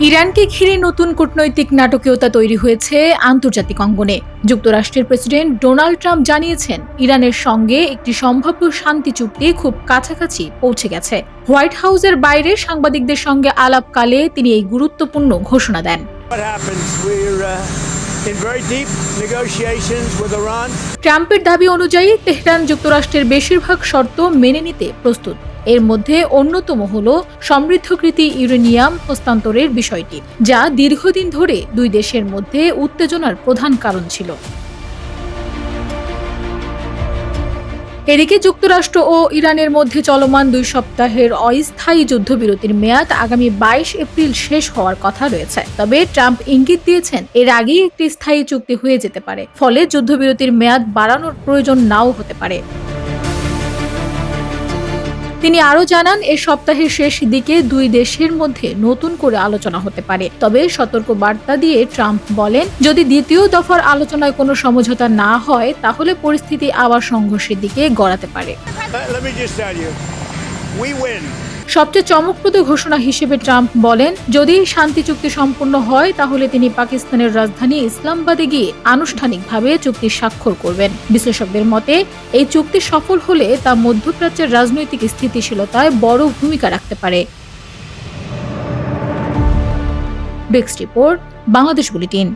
ইরানকে ঘিরে নতুন কূটনৈতিক নাটকীয়তা তৈরি হয়েছে আন্তর্জাতিক অঙ্গনে। যুক্তরাষ্ট্রের প্রেসিডেন্ট ডোনাল্ড ট্রাম্প জানিয়েছেন, ইরানের সঙ্গে একটি সম্ভাব্য শান্তি চুক্তি খুব কাছাকাছি পৌঁছে গেছে। হোয়াইট হাউসের বাইরে সাংবাদিকদের সঙ্গে আলাপকালে তিনি এই গুরুত্বপূর্ণ ঘোষণা দেন। ট্রাম্পের দাবি অনুযায়ী তেহরান যুক্তরাষ্ট্রের বেশিরভাগ শর্ত মেনে নিতে প্রস্তুত। এর মধ্যে অন্যতম হল সমৃদ্ধকৃত ইউরেনিয়াম হস্তান্তরের বিষয়টি, যা দীর্ঘদিন ধরে দুই দেশের মধ্যে উত্তেজনার প্রধান কারণ ছিল। এদিকে যুক্তরাষ্ট্র ও ইরানের মধ্যে চলমান 2 সপ্তাহের অস্থায়ী যুদ্ধবিরতির মেয়াদ আগামী 22 এপ্রিল শেষ হওয়ার কথা রয়েছে। তবে ট্রাম্প ইঙ্গিত দিয়েছেন, এর আগেই একটি স্থায়ী চুক্তি হয়ে যেতে পারে, ফলে যুদ্ধবিরতির মেয়াদ বাড়ানোর প্রয়োজন নাও হতে পারে। তিনি আরও জানান, এ সপ্তাহের শেষ দিকে দুই দেশের মধ্যে নতুন করে আলোচনা হতে পারে। তবে সতর্ক বার্তা দিয়ে ট্রাম্প বলেন, যদি দ্বিতীয় দফার আলোচনায় কোনো সমঝোতা না হয়, তাহলে পরিস্থিতি আবার সংঘর্ষের দিকে গড়াতে পারে। সবচেয়ে চমকপ্রদ ঘোষণা হিসেবে ট্রাম্প বলেন, যদি শান্তি চুক্তি সম্পূর্ণ হয়, তাহলে তিনি পাকিস্তানের রাজধানী ইসলামাবাদে গিয়ে আনুষ্ঠানিকভাবে চুক্তি স্বাক্ষর করবেন। বিশ্লেষকদের মতে, এই চুক্তি সফল হলে তা মধ্যপ্রাচ্যের রাজনৈতিক স্থিতিশীলতায় বড় ভূমিকা রাখতে পারে। Desk report, Bangladesh bulletin.